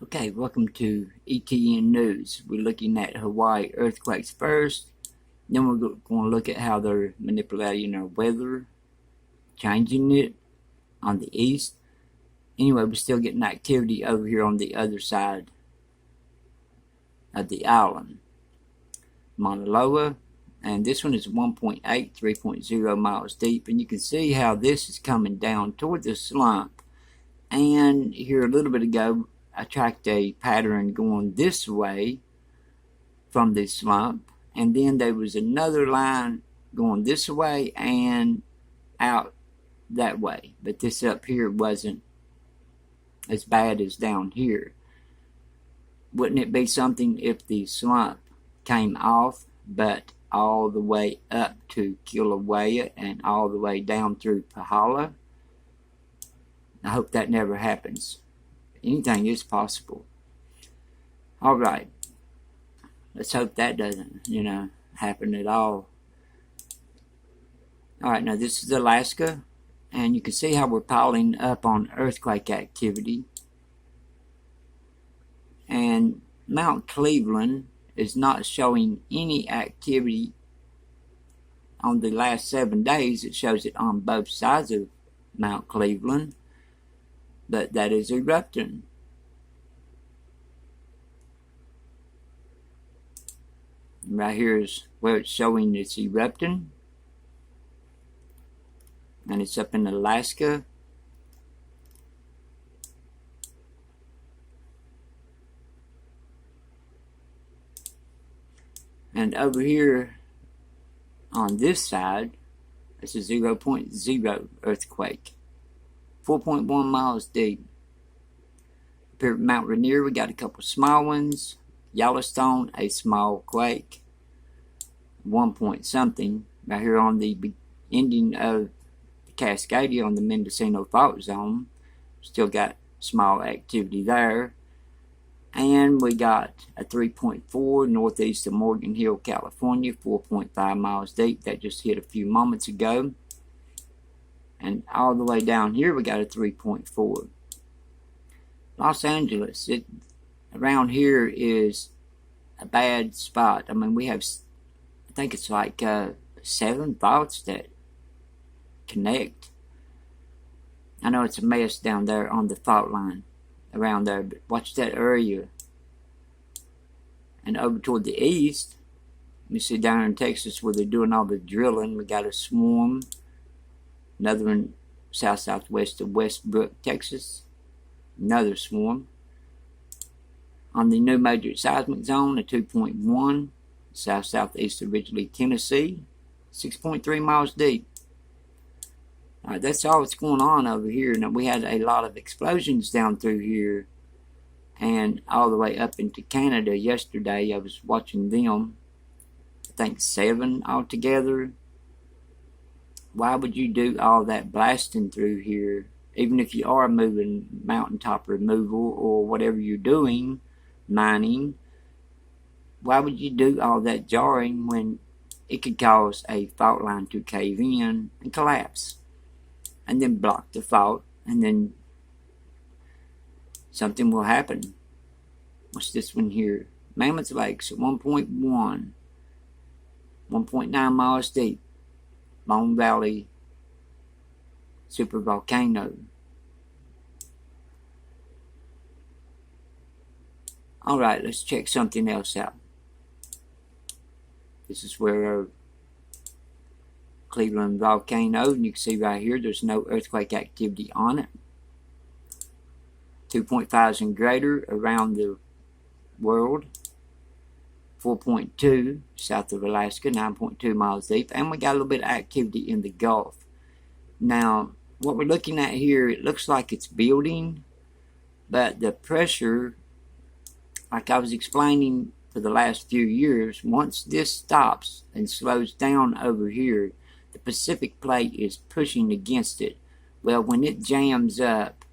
Okay, welcome to ETN News. We're looking at Hawaii earthquakes first. Then we're going to look at how they're manipulating our weather, changing it on the east. Anyway, we're still getting activity over here on the other side of the island, Mauna Loa. And this one is 1.8, 3.0 miles deep. And you can see how this is coming down toward the slump. And here a little bit ago, I tracked a pattern going this way from the slump, and then there was another line going this way and out that way. But this up here wasn't as bad as down here. Wouldn't it be something if the slump came off, but all the way up to Kilauea and all the way down through Pahala? I hope that never happens. Anything is possible. All right. Let's hope that doesn't, happen at all. All right, now this is Alaska, and you can see how we're piling up on earthquake activity. And Mount Cleveland is not showing any activity on the last 7 days. It shows it on both sides of Mount Cleveland, but that is erupting. Right here is where it's showing it's erupting, and it's up in Alaska. And over here on this side, it's a 0.0 earthquake, 4.1 miles deep. Up here at Mount Rainier, we got a couple small ones. Yellowstone, a small quake, 1 point something. Right here on the ending of the Cascadia on the Mendocino Fault Zone, still got small activity there. And we got a 3.4 northeast of Morgan Hill, California, 4.5 miles deep. That just hit a few moments ago. And all the way down here, we got a 3.4. Los Angeles, around here is a bad spot. I mean, we have, I think it's like 7 faults that connect. I know it's a mess down there on the fault line around there, but watch that area. And over toward the east, you see down in Texas where they're doing all the drilling, we got a swarm. Another one southwest of Westbrook, Texas. Another swarm. On the new major seismic zone, a 2.1, southeast of Ridgely, Tennessee, 6.3 miles deep. All right, that's all that's going on over here. Now, we had a lot of explosions down through here and all the way up into Canada yesterday. I was watching them. I think 7 altogether. Why would you do all that blasting through here? Even if you are moving mountaintop removal or whatever you're doing, mining, why would you do all that jarring when it could cause a fault line to cave in and collapse and then block the fault, and then something will happen? What's this one here? Mammoth Lakes at 1.1, 1.9 miles deep, Long Valley supervolcano. Alright, let's check something else out. This is where our Cleveland volcano, and you can see right here there's no earthquake activity on it. 2.5 and greater around the world. 4.2 south of Alaska, 9.2 miles deep, and we got a little bit of activity in the Gulf. Now, what we're looking at here, it looks like it's building, but the pressure, like I was explaining for the last few years, once this stops and slows down over here, the Pacific plate is pushing against it. Well, when it jams up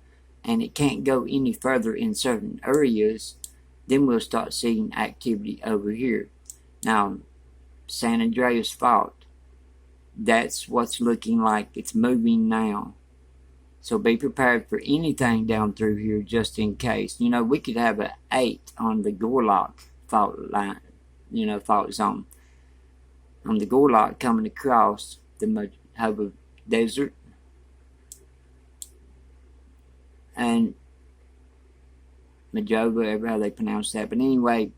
and it can't go any further in certain areas, then we'll start seeing activity over here. Now, San Andreas Fault, that's what's looking like it's moving now. So be prepared for anything down through here just in case. You know, we could have an 8 on the Gorlock fault line, fault zone. On the Gorlock coming across the Mojave Desert. And Mojave, whatever how they pronounce that. But anyway,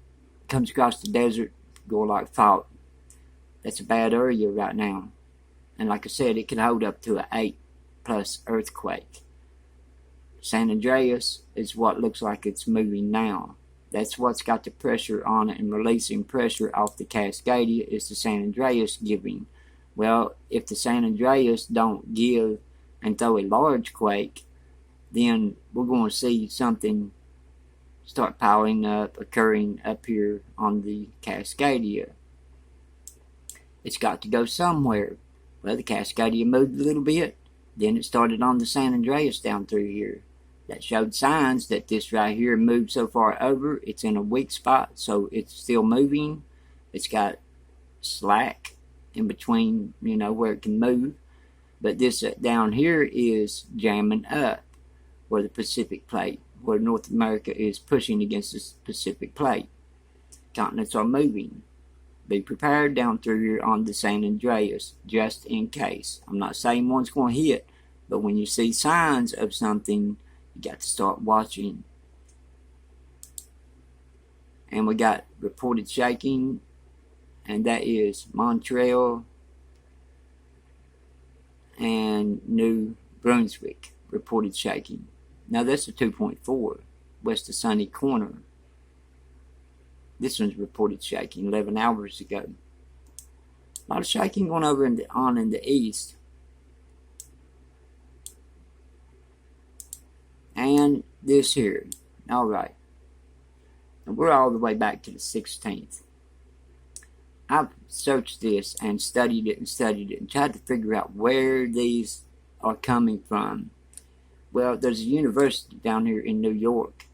comes across the desert, Gorlock fault. That's a bad area right now. And like I said, it could hold up to an 8 plus earthquake. San Andreas is what looks like it's moving now. That's what's got the pressure on it and releasing pressure off the Cascadia is the San Andreas giving. Well, if the San Andreas don't give and throw a large quake, then we're going to see something start piling up, occurring up here on the Cascadia. It's got to go somewhere. Well, the Cascadia moved a little bit. Then it started on the San Andreas down through here. That showed signs that this right here moved so far over. It's in a weak spot, so it's still moving. It's got slack in between, where it can move. But this down here is jamming up where the Pacific Plate, where North America is pushing against the Pacific Plate. Continents are moving. Be prepared down through here on the San Andreas, just in case. I'm not saying one's going to hit, but when you see signs of something, you got to start watching. And we got reported shaking, and that is Montreal and New Brunswick reported shaking. Now that's a 2.4 west of Sunny Corner. This one's reported shaking 11 hours ago. A lot of shaking going over in the east. And this here. Alright. We're all the way back to the 16th. I've searched this and studied it and tried to figure out where these are coming from. Well, there's a university down here in New York.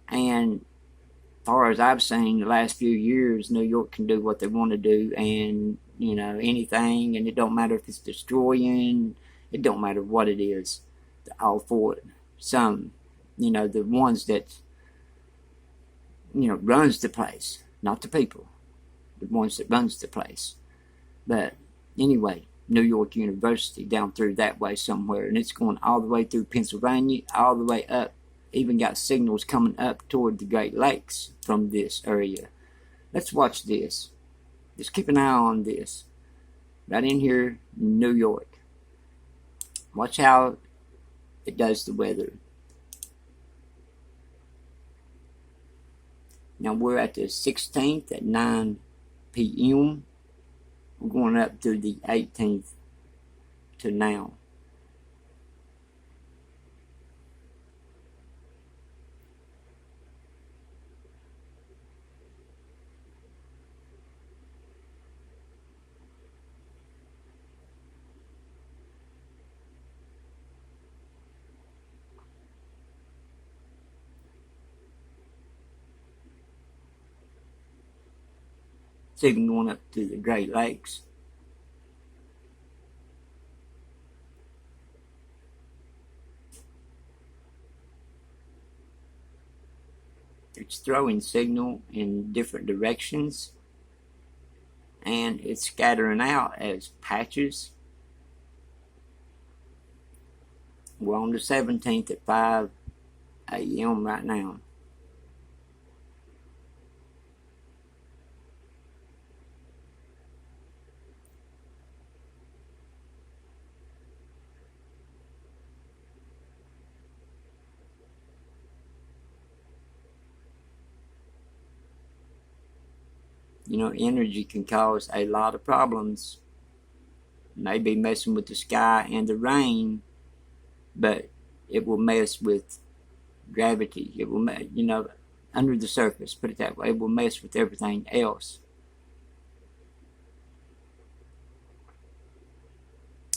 And as far as I've seen the last few years, New York can do what they want to do and, anything. And it don't matter if it's destroying. It don't matter what it is. They're all for it. Some, the ones that, runs the place. Not the people. The ones that runs the place. But anyway, New York University down through that way somewhere. And it's going all the way through Pennsylvania, all the way up. Even got signals coming up toward the Great Lakes from this area. Let's watch this. Just keep an eye on this. Right in here, New York. Watch how it does the weather. Now we're at the 16th at 9 p.m. We're going up to the 18th to now. It's even going up to the Great Lakes. It's throwing signal in different directions. And it's scattering out as patches. We're on the 17th at 5 a.m. right now. Energy can cause a lot of problems. Maybe messing with the sky and the rain, but it will mess with gravity. It will, under the surface, put it that way. It will mess with everything else.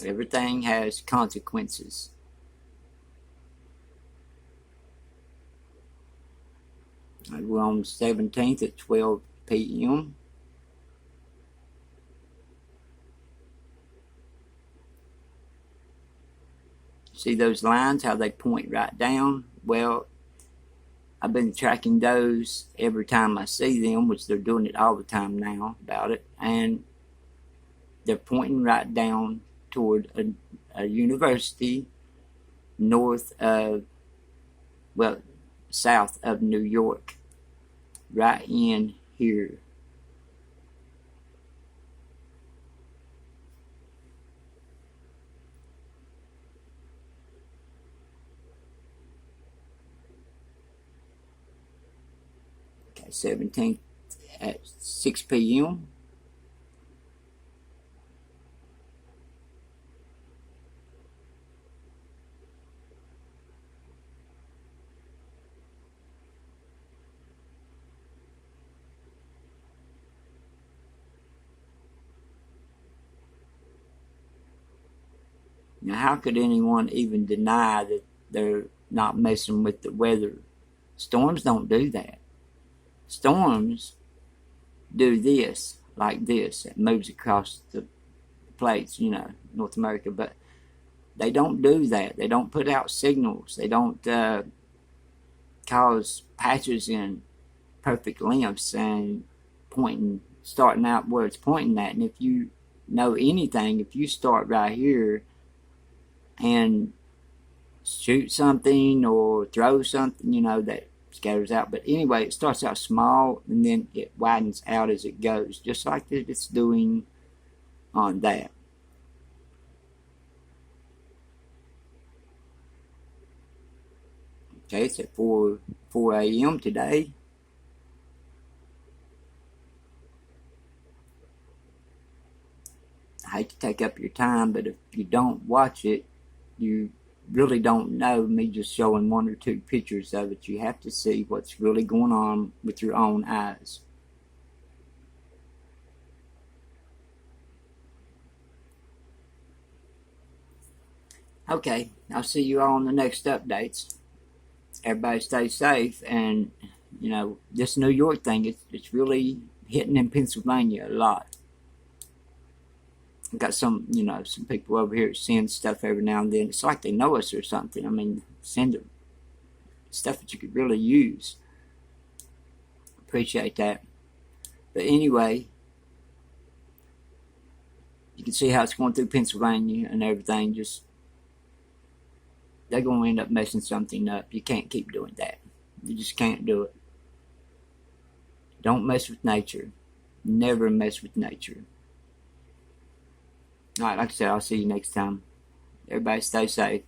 Everything has consequences. We're on the 17th at 12 p.m. See those lines, how they point right down? Well, I've been tracking those every time I see them, which they're doing it all the time now about it, and they're pointing right down toward a university north of, well, south of New York, right in here. Okay, 17th at 6 p.m. Now, how could anyone even deny that they're not messing with the weather? Storms don't do that. Storms do this, like this. It moves across the plates, North America, but they don't do that. They don't put out signals. They don't cause patches in perfect lengths and starting out where it's pointing at. And if you know anything, if you start right here and shoot something or throw something, that scatters out. But anyway, it starts out small and then it widens out as it goes, just like it's doing on that. Okay, it's at 4 a.m. today. I hate to take up your time, but if you don't watch it, you really don't know me just showing one or two pictures of it. You have to see what's really going on with your own eyes. Okay, I'll see you all on the next updates. Everybody stay safe, and this New York thing, it's really hitting in Pennsylvania a lot. I've got some people over here send stuff every now and then. It's like they know us or something. I mean, send stuff that you could really use. Appreciate that. But anyway, you can see how it's going through Pennsylvania and everything. Just, they're going to end up messing something up. You can't keep doing that. You just can't do it. Don't mess with nature. Never mess with nature. Alright, like I said, I'll see you next time. Everybody stay safe.